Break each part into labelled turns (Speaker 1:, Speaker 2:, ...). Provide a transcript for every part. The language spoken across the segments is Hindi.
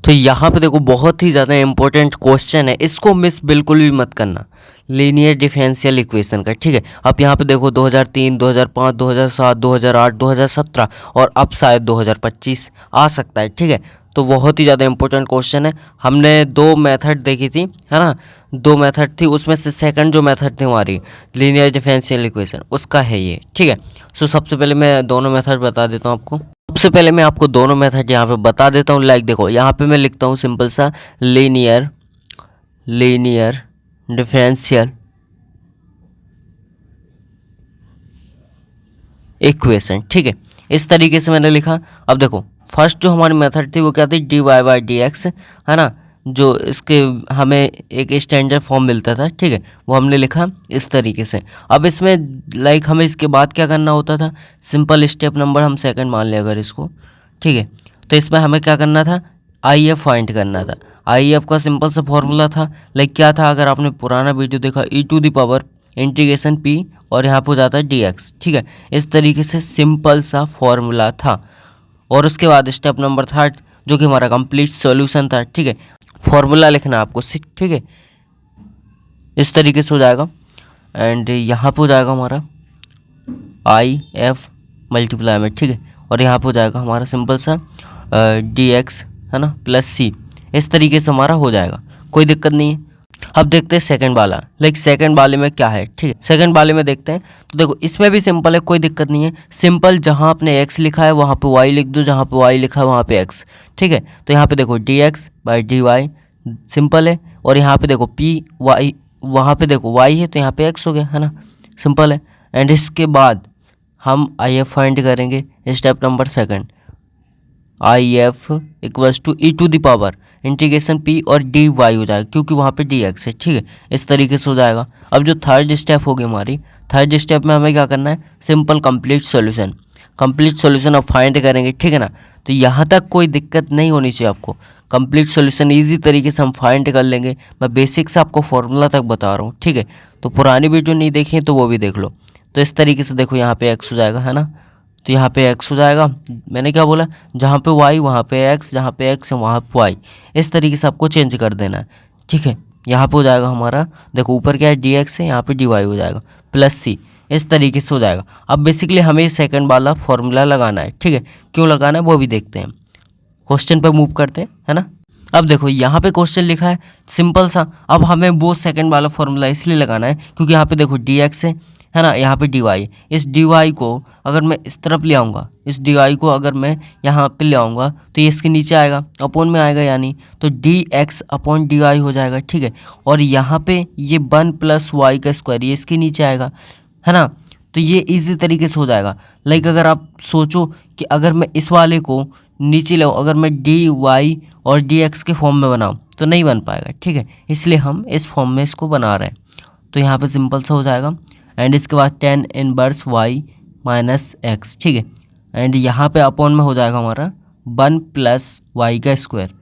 Speaker 1: तो यहाँ पे देखो बहुत ही ज़्यादा इम्पोर्टेंट क्वेश्चन है, इसको मिस बिल्कुल भी मत करना, लीनियर डिफरेंशियल इक्वेशन का। ठीक है, अब यहाँ पे देखो 2003, 2005, 2007, 2008, 2017 और अब शायद 2025 आ सकता है। ठीक है, तो बहुत ही ज़्यादा इंपॉर्टेंट क्वेश्चन है। हमने दो मेथड देखी थी, है ना, दो मेथड थी, उसमें से सेकंड जो मेथड थी हमारी लीनियर डिफरेंशियल इक्वेशन, उसका है ये। ठीक है, सो सबसे पहले मैं दोनों मेथड बता देता हूँ आपको। सबसे पहले मैं आपको दोनों मेथड यहाँ पे बता देता हूँ। लाइक देखो यहाँ पे मैं लिखता हूँ सिंपल सा लीनियर डिफरेंशियल इक्वेशन। ठीक है, इस तरीके से मैंने लिखा। अब देखो फर्स्ट जो हमारी मेथड थी वो क्या थी, D Y by D X, है ना, जो इसके हमें एक स्टैंडर्ड फॉर्म मिलता था। ठीक है, वो हमने लिखा इस तरीके से। अब इसमें लाइक हमें इसके बाद क्या करना होता था, सिंपल स्टेप नंबर हम सेकंड मान लें अगर इसको। ठीक है, तो इसमें हमें क्या करना था, आई एफ फाइंड करना था। आई एफ का सिंपल सा फॉर्मूला था, लाइक क्या था, अगर आपने पुराना वीडियो देखा, e to the power integration P और यहाँ पर हो जाता है डी एक्स। ठीक है, इस तरीके से सिंपल सा फॉर्मूला था। और उसके बाद स्टेप नंबर थर्ड जो कि हमारा कंप्लीट सॉल्यूशन था। ठीक है, फॉर्मूला लिखना आपको। ठीक है, इस तरीके से हो जाएगा एंड यहाँ पे हो जाएगा हमारा आई एफ मल्टीप्लाई में। ठीक है, और यहाँ पे हो जाएगा हमारा सिंपल सा डी एक्स, है ना, प्लस सी। इस तरीके से हमारा हो जाएगा, कोई दिक्कत नहीं है। अब देखते हैं सेकंड वाला, लाइक सेकंड वाले में क्या है। ठीक है, सेकंड वाले में देखते हैं। तो देखो इसमें भी सिंपल है, कोई दिक्कत नहीं है। सिंपल जहाँ आपने x लिखा है वहाँ पे y लिख दो, जहाँ पे y लिखा है वहाँ पे x। ठीक है, तो यहाँ पे देखो D X by D Y simple है, और यहाँ पे देखो पी वाई, वहाँ पे देखो y है तो यहाँ पे x हो गया, है ना, सिंपल है। एंड इसके बाद हम आई एफ फाइंड करेंगे, step number second. I F equals to E to the power integration P और डी वाई हो जाएगा, क्योंकि वहाँ पे डी एक्स है। ठीक है, इस तरीके से हो जाएगा। अब जो थर्ड स्टेप होगी हमारी, थर्ड स्टेप में हमें क्या करना है, simple complete solution. Complete solution अब फाइंड करेंगे। ठीक है ना, तो यहाँ तक कोई दिक्कत नहीं होनी चाहिए आपको। कंप्लीट सॉल्यूशन ईजी तरीके से हम फाइंड कर लेंगे। मैं बेसिक से आपको फॉर्मूला तक बता रहा हूँ। ठीक है, तो पुरानी वीडियो नहीं देखी है तो वो भी देख लो। तो इस तरीके से देखो यहाँ पे एक्स हो जाएगा, है ना, तो यहाँ पे x हो जाएगा। मैंने क्या बोला, जहाँ पे y वहाँ पे x, जहाँ पे x है वहाँ पे y। इस तरीके से आपको चेंज कर देना है। ठीक है, यहाँ पे हो जाएगा हमारा, देखो ऊपर क्या है dx है, यहाँ पे dy हो जाएगा प्लस c। इस तरीके से हो जाएगा। अब बेसिकली हमें सेकंड वाला फॉर्मूला लगाना है। ठीक है, क्यों लगाना है वो भी देखते हैं। क्वेश्चन पर मूव करते हैं, है ना। अब देखो यहाँ पे क्वेश्चन लिखा है सिंपल सा। अब हमें वो सेकंड वाला फॉर्मूला इसलिए लगाना है क्योंकि यहाँ पे देखो डी एक्स है ना, यहाँ पे डी वाई। इस डी वाई को अगर मैं इस तरफ ले आऊँगा, इस डी वाई को अगर मैं यहाँ पे ले आऊँगा तो ये इसके नीचे आएगा, अपॉन में आएगा, यानी तो D X upon D Y हो जाएगा। ठीक है, और यहाँ पे ये 1 प्लस वाई का स्क्वायर ये इसके नीचे आएगा, है ना, तो ये इजी तरीके से हो जाएगा। लाइक अगर आप सोचो कि अगर मैं इस वाले को नीचे लाऊं, अगर मैं डी वाई और डी एक्स के फॉर्म में बनाऊं तो नहीं बन पाएगा। ठीक है, इसलिए हम इस फॉर्म में इसको बना रहे हैं। तो यहाँ पे सिंपल सा हो जाएगा एंड इसके बाद tan inverse y minus x. ठीक है, एंड यहाँ पे अपॉन में हो जाएगा हमारा 1 प्लस वाई का स्क्वायर।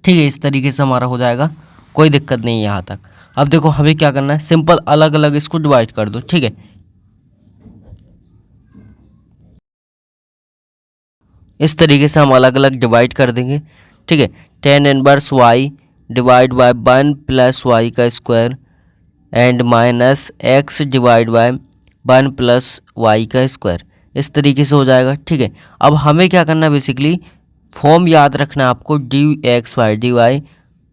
Speaker 1: ठीक है, इस तरीके से हमारा हो जाएगा, कोई दिक्कत नहीं है यहाँ तक। अब देखो हमें क्या करना है, सिंपल अलग अलग इसको डिवाइड कर दो। ठीक है, इस तरीके से हम अलग अलग डिवाइड कर देंगे। ठीक है, tan inverse y divide by 1 plus Y का square and minus x divide by 1 plus Y का स्क्वायर। इस तरीके से हो जाएगा। ठीक है, अब हमें क्या करना है, बेसिकली फॉर्म याद रखना है आपको, D X by D Y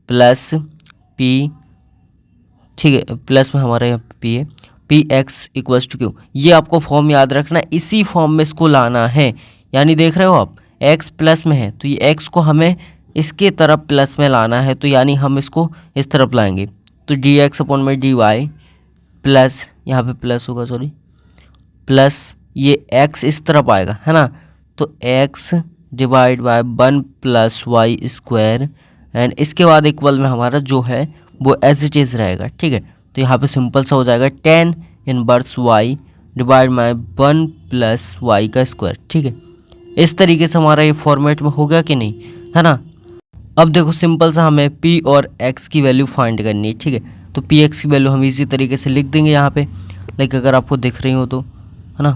Speaker 1: plus P. ठीक है, प्लस में हमारे यहाँ पी है, P X equals to Q. ये आपको फॉर्म याद रखना है, इसी फॉर्म में इसको लाना है। यानी देख रहे हो आप, x प्लस में है तो ये x को हमें इसके तरफ प्लस में लाना है, तो यानी हम इसको इस तरफ लाएंगे। तो डी एक्स अपॉन में डी वाई प्लस, यहाँ पे प्लस होगा, सॉरी, प्लस ये x इस तरफ आएगा, है ना, तो x divide by 1 plus Y square and इसके बाद इक्वल में हमारा जो है वो एज इट इज़ रहेगा। ठीक है, तो यहाँ पे सिंपल सा हो जाएगा tan inverse y divide by 1 plus Y का स्क्वायर। ठीक है, इस तरीके से हमारा ये फॉर्मेट में हो गया कि नहीं, है ना। अब देखो सिंपल सा हमें p और x की वैल्यू फाइंड करनी है। ठीक है, तो px की वैल्यू हम इसी तरीके से लिख देंगे यहाँ पे। लाइक अगर आपको दिख रही हो तो, है ना,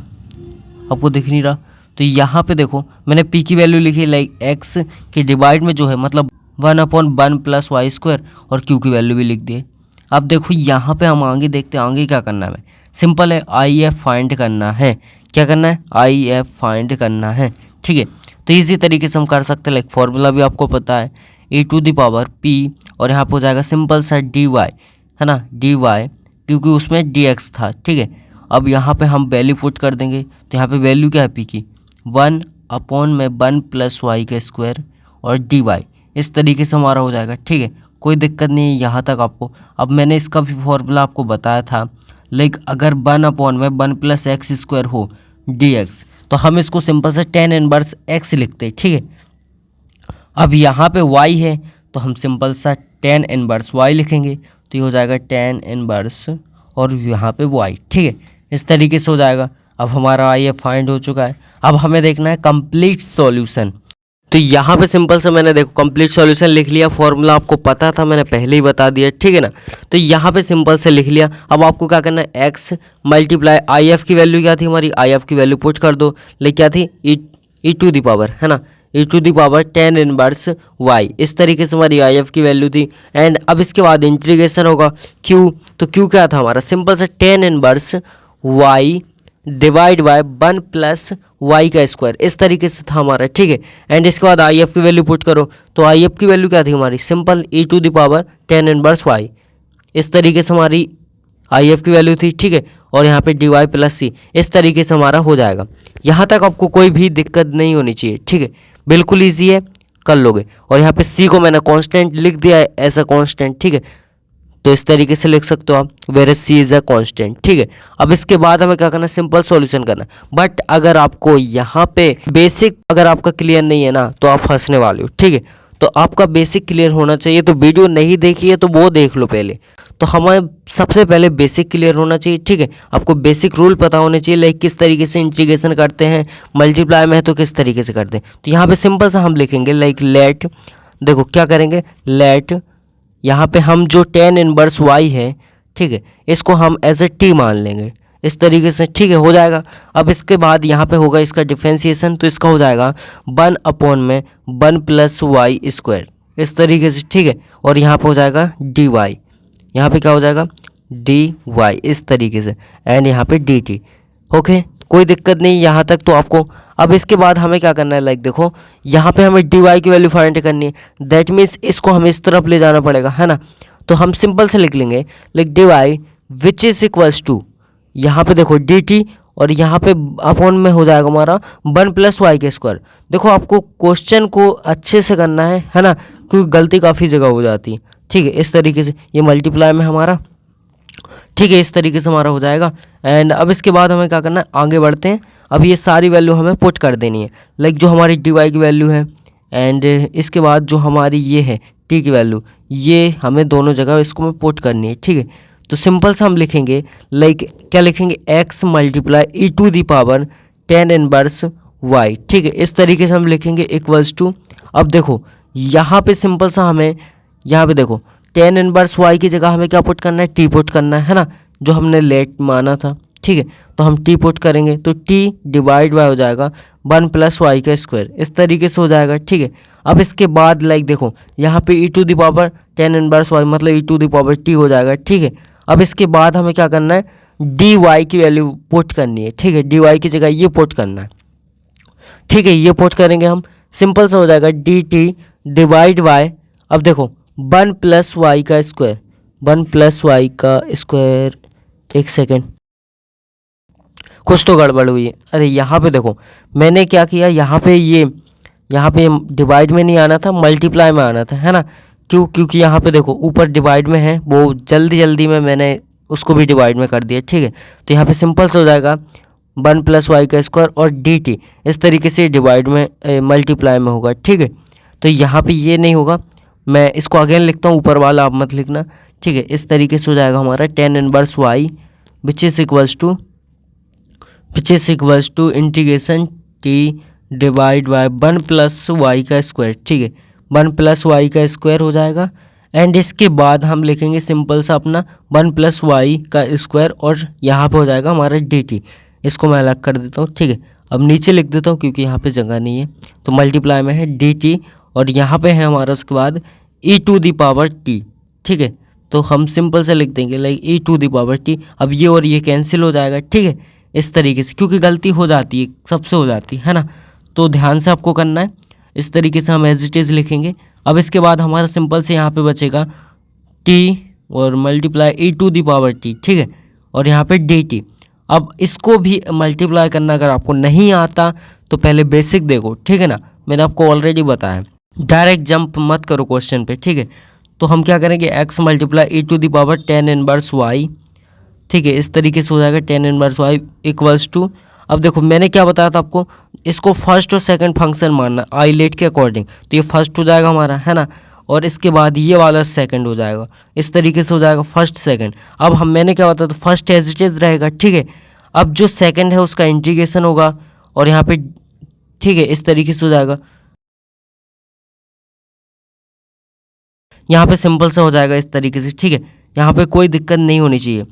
Speaker 1: आपको दिख नहीं रहा तो यहाँ पे देखो मैंने p की वैल्यू लिखी लाइक x के डिवाइड में जो है मतलब 1/1 प्लस वाई स्क्वायर और q की वैल्यू भी लिख दिए। अब देखो यहाँ पे हम आगे देखते हैं आगे क्या करना है। सिंपल है, आई एफ फाइंड करना है। क्या करना है? आई एफ फाइंड करना है। ठीक है, तो इसी तरीके से हम कर सकते हैं। लाइक फॉर्मूला भी आपको पता है, e to the power p और यहाँ पे हो जाएगा सिंपल सा dy, है ना, dy, क्योंकि उसमें dx था। ठीक है, अब यहाँ पे हम वैल्यू पुट कर देंगे। तो यहाँ पे वैल्यू क्या है p की? 1/1 प्लस वाई का स्क्वायर और dy, इस तरीके से हमारा हो जाएगा। ठीक है, कोई दिक्कत नहीं है यहाँ तक आपको। अब मैंने इसका भी फॉर्मूला आपको बताया था, लाइक अगर 1/1 प्लस एक्स स्क्वायर हो dx, तो हम इसको सिंपल से tan इनवर्स x लिखते हैं। ठीक है, अब यहाँ पे y है तो हम सिंपल सा tan इनवर्स y लिखेंगे, तो ये हो जाएगा tan इनवर्स और यहाँ पे y। ठीक है, इस तरीके से हो जाएगा। अब हमारा आई एफ फाइंड हो चुका है। अब हमें देखना है कंप्लीट सॉल्यूशन। तो यहाँ पे सिंपल से मैंने देखो कंप्लीट सॉल्यूशन लिख लिया। फॉर्मूला आपको पता था, मैंने पहले ही बता दिया। ठीक है ना, तो यहाँ पे सिंपल से लिख लिया। अब आपको क्या करना है? एक्स मल्टीप्लाई आई एफ की वैल्यू क्या थी हमारी? आई एफ की वैल्यू पुट कर दो। लाइक क्या थी? ई टू दी पावर, है ना, e to the power tan inverse Y, इस तरीके से हमारी आई एफ की वैल्यू थी। एंड अब इसके बाद इंटीग्रेशन होगा क्यू, तो क्यू क्या था हमारा? सिंपल से tan inverse Y divide by 1 plus Y का स्क्वायर, इस तरीके से था हमारा। ठीक है, एंड इसके बाद आई एफ की वैल्यू पुट करो। तो आई एफ की वैल्यू क्या थी हमारी? Simple E to the power tan inverse Y, इस तरीके से हमारी आई एफ की वैल्यू थी। ठीक है, और यहाँ पे डी वाई प्लस सी, इस तरीके से हमारा हो जाएगा। यहाँ तक आपको कोई भी दिक्कत नहीं होनी चाहिए। ठीक है, बिल्कुल ईजी है, कर लोगे। और यहाँ पे सी को मैंने कांस्टेंट लिख दिया है, ऐसा कांस्टेंट। ठीक है, तो इस तरीके से लिख सकते हो आप, where C is a constant. ठीक है, अब इसके बाद हमें क्या करना है? सिंपल सॉल्यूशन करना है। बट अगर आपको यहाँ पे बेसिक अगर आपका क्लियर नहीं है ना, तो आप फंसने वाले हो। ठीक है, तो आपका बेसिक क्लियर होना चाहिए। तो वीडियो नहीं देखी है तो वो देख लो पहले। तो हमें सबसे पहले बेसिक क्लियर होना चाहिए। ठीक है, आपको बेसिक रूल पता होने चाहिए, लाइक किस तरीके से इंटीग्रेशन करते हैं, मल्टीप्लाई में है तो किस तरीके से करते हैं। तो यहाँ पे सिंपल सा हम लिखेंगे लाइक लेट, देखो क्या करेंगे, लेट यहाँ पे हम जो tan इनवर्स y है, ठीक है, इसको हम एज ए t मान लेंगे, इस तरीके से। ठीक है, हो जाएगा। अब इसके बाद यहाँ पे होगा इसका डिफ्रेंशिएशन, तो इसका हो जाएगा 1/1 प्लस वाई स्क्वायर, इस तरीके से। ठीक है, और यहाँ पे हो जाएगा डी वाई, यहाँ पे क्या हो जाएगा? डी वाई, इस तरीके से। एंड यहाँ पे डी टी। ओके, कोई दिक्कत नहीं यहाँ तक तो आपको। अब इसके बाद हमें क्या करना है? लाइक देखो यहाँ पे हमें डी वाई की वैल्यू फाइंड करनी है। दैट मीन्स इसको हमें इस तरफ ले जाना पड़ेगा, है ना। तो हम सिंपल से लिख लेंगे like D Y which is equals to, यहाँ पे देखो डी टी, और यहाँ पे अपॉन में हो जाएगा हमारा 1 प्लस वाई के स्क्वायर। देखो आपको क्वेश्चन को अच्छे से करना है ना, क्योंकि गलती काफ़ी जगह हो जाती है। ठीक है, इस तरीके से ये मल्टीप्लाई में हमारा, ठीक है, इस तरीके से हमारा हो जाएगा। एंड अब इसके बाद हमें क्या करना है? आगे बढ़ते हैं। अब ये सारी वैल्यू हमें पुट कर देनी है, लाइक जो हमारी डी वाई की वैल्यू है, एंड इसके बाद जो हमारी ये है टी की वैल्यू, ये हमें दोनों जगह इसको में पुट करनी है। ठीक है, तो सिंपल से हम लिखेंगे लाइक क्या लिखेंगे? X multiply E to the power tan inverse Y. ठीक है, इस तरीके से हम लिखेंगे इक्वल्स टू। अब देखो यहाँ पे सिंपल सा हमें, यहाँ पे देखो tan इनवर्स वाई की जगह हमें क्या पुट करना है? टी पुट करना है ना, जो हमने लेट माना था। ठीक है, तो हम टी पुट करेंगे तो टी डिवाइड बाय हो जाएगा 1 प्लस वाई का स्क्वायर, इस तरीके से हो जाएगा। ठीक है, अब इसके बाद लाइक देखो यहाँ पे e to the power tan inverse y मतलब e to the power t हो जाएगा। ठीक है, अब इसके बाद हमें क्या करना है? डी वाई की वैल्यू पुट करनी है। ठीक है, डी वाई की जगह ये पुट करना है। ठीक है, ये पुट करेंगे हम, सिंपल सा हो जाएगा डी टी डिवाइड बाय, अब देखो 1 प्लस वाई का स्क्वायर, 1 प्लस वाई का स्क्वायर, एक सेकेंड, कुछ तो गड़बड़ हुई है। अरे यहाँ पे देखो मैंने क्या किया, यहाँ पे डिवाइड में नहीं आना था, मल्टीप्लाई में आना था, है ना। क्योंकि यहाँ पे देखो ऊपर डिवाइड में है, वो जल्दी में मैंने उसको भी डिवाइड में कर दिया। ठीक है, तो यहाँ पे सिंपल से हो जाएगा 1 प्लस वाई का स्क्वायर और डी टी, इस तरीके से डिवाइड में मल्टीप्लाई में होगा। ठीक है, तो यहाँ पे ये नहीं होगा, मैं इसको अगेन लिखता हूँ, ऊपर वाला आप मत लिखना। ठीक है, इस तरीके से हो जाएगा हमारा tan inverse Y which is equals to integration T divide by 1 plus Y का स्क्वायर। ठीक है, 1 प्लस वाई का स्क्वायर हो जाएगा। एंड इसके बाद हम लिखेंगे सिंपल सा अपना 1 प्लस वाई का स्क्वायर, और यहाँ पे हो जाएगा हमारा डी टी, इसको मैं अलग कर देता हूँ। ठीक है, अब नीचे लिख देता हूँ क्योंकि यहाँ पे जगह नहीं है। तो मल्टीप्लाई में है dt और यहाँ पे है हमारा उसके बाद e to the power t, ठीक है। तो हम सिंपल से लिख देंगे like e to the power t। अब ये और ये कैंसिल हो जाएगा, ठीक है, इस तरीके से, क्योंकि गलती हो जाती है, सबसे हो जाती है ना, तो ध्यान से आपको करना है। इस तरीके से हम एज इट इज़ लिखेंगे। अब इसके बाद हमारा सिंपल से यहाँ पे बचेगा t और multiply e to the power t, ठीक है, और यहाँ पे dt। अब इसको भी मल्टीप्लाई करना अगर आपको नहीं आता तो पहले बेसिक देखो, ठीक है ना, मैंने आपको ऑलरेडी बताया। डायरेक्ट जंप मत करो क्वेश्चन पे, ठीक है। तो हम क्या करेंगे, x multiply e to the power tan inverse y, ठीक है, इस तरीके से हो जाएगा tan inverse y equals to. अब देखो मैंने क्या बताया था आपको, इसको फर्स्ट और सेकंड फंक्शन मानना आइलेट के अकॉर्डिंग। तो ये फर्स्ट हो जाएगा हमारा, है ना, और इसके बाद ये वाला सेकंड हो जाएगा, इस तरीके से हो जाएगा फर्स्ट सेकंड। अब हम मैंने क्या बताया, तो फर्स्ट एज इट इज रहेगा, ठीक है। अब जो सेकंड है उसका इंटीग्रेशन होगा और यहाँ पे, ठीक है, इस तरीके से हो जाएगा। यहाँ पे सिंपल सा हो जाएगा इस तरीके से, ठीक है, यहाँ पे कोई दिक्कत नहीं होनी चाहिए।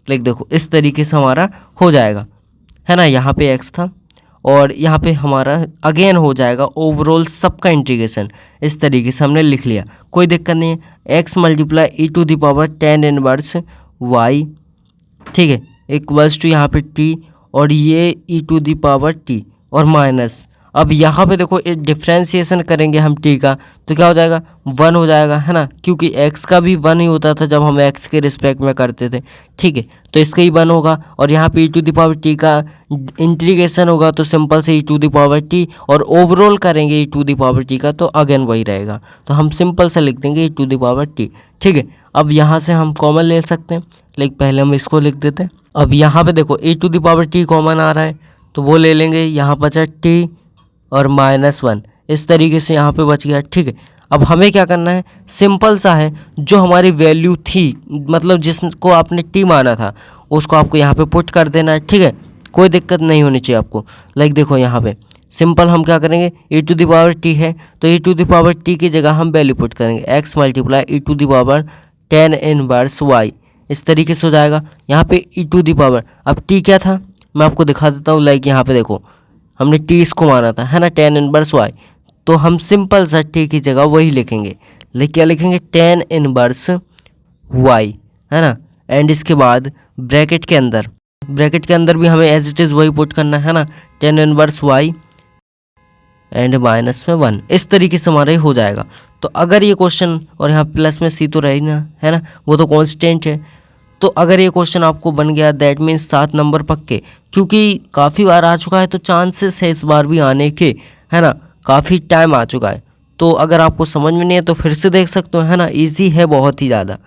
Speaker 1: लाइक देखो इस तरीके से हमारा हो जाएगा, है ना, यहाँ पे x था और यहाँ पे हमारा अगेन हो जाएगा ओवरऑल सबका इंटीग्रेशन। इस तरीके से हमने लिख लिया, कोई दिक्कत नहीं है। x multiply e to the power tan inverse y, ठीक है, इक्वल्स टू यहाँ पे t और ये e to the power t और माइनस। अब यहाँ पे देखो डिफ्रेंशिएशन करेंगे हम t का, तो क्या हो जाएगा, 1 हो जाएगा, है ना, क्योंकि x का भी 1 ही होता था जब हम x के रिस्पेक्ट में करते थे, ठीक है। तो इसका ही 1 होगा और यहाँ पे e to the power t का इंटीग्रेशन होगा, तो सिंपल से e to the power t और ओवरऑल करेंगे e to the power t का, तो अगेन वही रहेगा। तो हम सिंपल से लिख देंगे e to the power t, ठीक है। अब यहाँ से हम कॉमन ले सकते हैं, लाइक पहले हम इसको लिख देते हैं। अब यहाँ पे देखो e to the power t common आ रहा है, तो वो ले लेंगे, यहाँ बचा t और -1, इस तरीके से यहाँ पे बच गया, ठीक है। अब हमें क्या करना है, सिंपल सा है, जो हमारी वैल्यू थी, मतलब जिसको आपने t माना था, उसको आपको यहाँ पे पुट कर देना है, ठीक है, कोई दिक्कत नहीं होनी चाहिए आपको। लाइक देखो यहाँ पे सिंपल हम क्या करेंगे, e to the power t है तो e to the power t की जगह हम वैल्यू पुट करेंगे x multiply e to the power tan inverse y, इस तरीके से हो जाएगा। यहाँ पे e टू दी पावर, अब t क्या था मैं आपको दिखा देता हूँ। लाइक यहाँ पे देखो हमने t इसको माना था, है ना, tan इनवर्स y, तो हम सिंपल सा t की जगह वही लिखेंगे। लेकिन क्या लिखेंगे, tan इनवर्स y, है ना, एंड इसके बाद ब्रैकेट के अंदर भी हमें एज इट इज़ वही पुट करना है ना, tan इनवर्स y एंड -1, इस तरीके से हमारा हो जाएगा। तो अगर ये क्वेश्चन, और यहाँ प्लस में c तो रही ना, है ना, वो तो कांस्टेंट है। तो अगर ये क्वेश्चन आपको बन गया, दैट मीन्स 7 नंबर पक्के, क्योंकि काफ़ी बार आ चुका है तो चांसेस है इस बार भी आने के, है ना, काफ़ी टाइम आ चुका है। तो अगर आपको समझ में नहीं है तो फिर से देख सकते हो, है ना, ईजी है बहुत ही ज़्यादा।